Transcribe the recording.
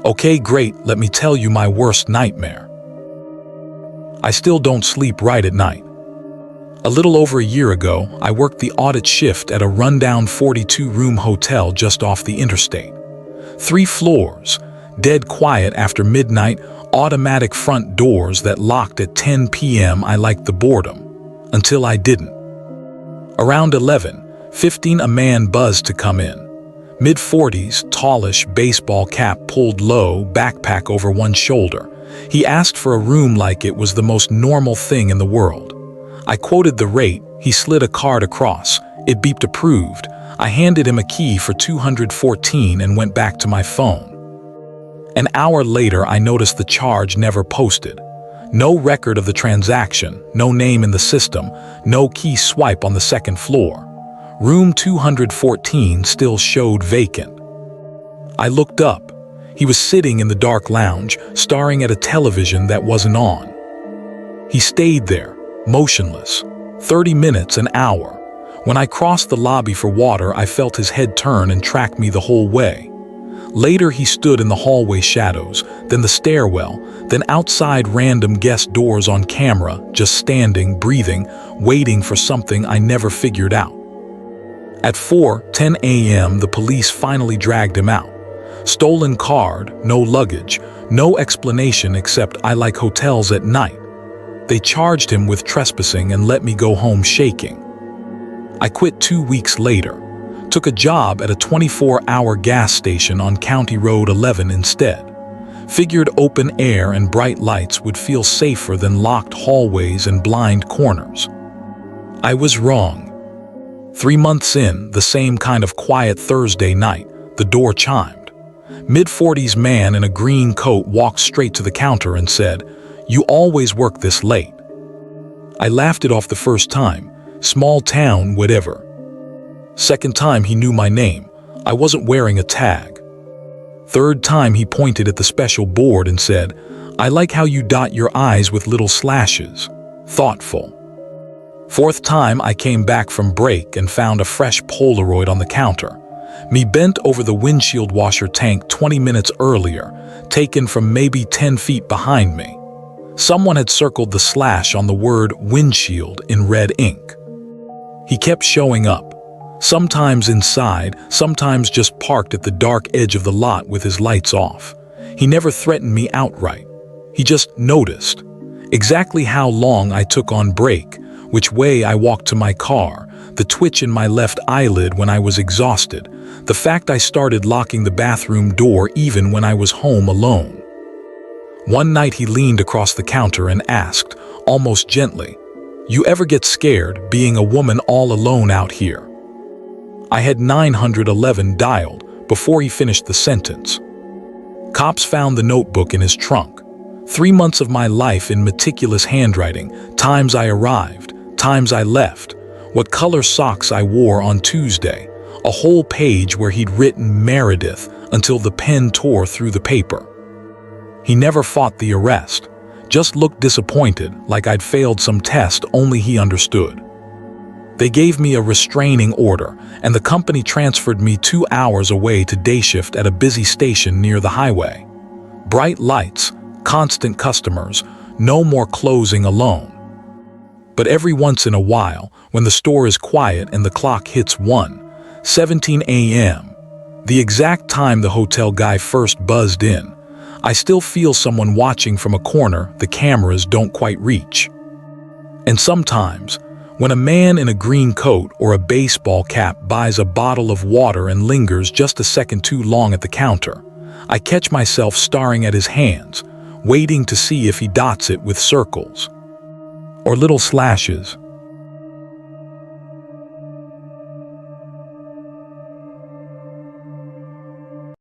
Okay, great, let me tell you my worst nightmare. I still don't sleep right at night. A little over a year ago, I worked the audit shift at a rundown 42-room hotel just off the interstate. 3 floors, dead quiet after midnight, automatic front doors that locked at 10 p.m. I liked the boredom, until I didn't. Around 11:15, a man buzzed to come in. Mid-40s, tallish, baseball cap pulled low, backpack over one shoulder. He asked for a room like it was the most normal thing in the world. I quoted the rate, he slid a card across. It beeped approved. I handed him a key for $214 and went back to my phone. An hour later, I noticed the charge never posted. No record of the transaction, no name in the system, no key swipe on the second floor. Room 214 still showed vacant. I looked up. He was sitting in the dark lounge, staring at a television that wasn't on. He stayed there, motionless. 30 minutes, an hour. When I crossed the lobby for water, I felt his head turn and track me the whole way. Later, he stood in the hallway shadows, then the stairwell, then outside random guest doors on camera, just standing, breathing, waiting for something I never figured out. At 4:10 a.m., the police finally dragged him out. Stolen card, no luggage, no explanation except I like hotels at night. They charged him with trespassing and let me go home shaking. I quit 2 weeks later. Took a job at a 24-hour gas station on County Road 11 instead. Figured open air and bright lights would feel safer than locked hallways and blind corners. I was wrong. 3 months in, the same kind of quiet Thursday night, the door chimed. Mid-40s man in a green coat walked straight to the counter and said, "You always work this late." I laughed it off the first time. Small town, whatever. Second time he knew my name. I wasn't wearing a tag. Third time he pointed at the special board and said, "I like how you dot your I's with little slashes. Thoughtful." Fourth time I came back from break and found a fresh Polaroid on the counter. Me bent over the windshield washer tank 20 minutes earlier, taken from maybe 10 feet behind me. Someone had circled the slash on the word windshield in red ink. He kept showing up. Sometimes inside, sometimes just parked at the dark edge of the lot with his lights off. He never threatened me outright. He just noticed. Exactly how long I took on break, which way I walked to my car, the twitch in my left eyelid when I was exhausted, the fact I started locking the bathroom door even when I was home alone. One night he leaned across the counter and asked, almost gently, "You ever get scared being a woman all alone out here?" I had 911 dialed before he finished the sentence. Cops found the notebook in his trunk. 3 months of my life in meticulous handwriting, times I arrived, times I left, what color socks I wore on Tuesday, a whole page where he'd written Meredith until the pen tore through the paper. He never fought the arrest, just looked disappointed like I'd failed some test only he understood. They gave me a restraining order, and the company transferred me 2 hours away to day shift at a busy station near the highway. Bright lights, constant customers, no more closing alone. But every once in a while, when the store is quiet and the clock hits 1:17 a.m., the exact time the hotel guy first buzzed in, I still feel someone watching from a corner the cameras don't quite reach. And sometimes, when a man in a green coat or a baseball cap buys a bottle of water and lingers just a second too long at the counter, I catch myself staring at his hands, waiting to see if he dots it with circles or little slashes.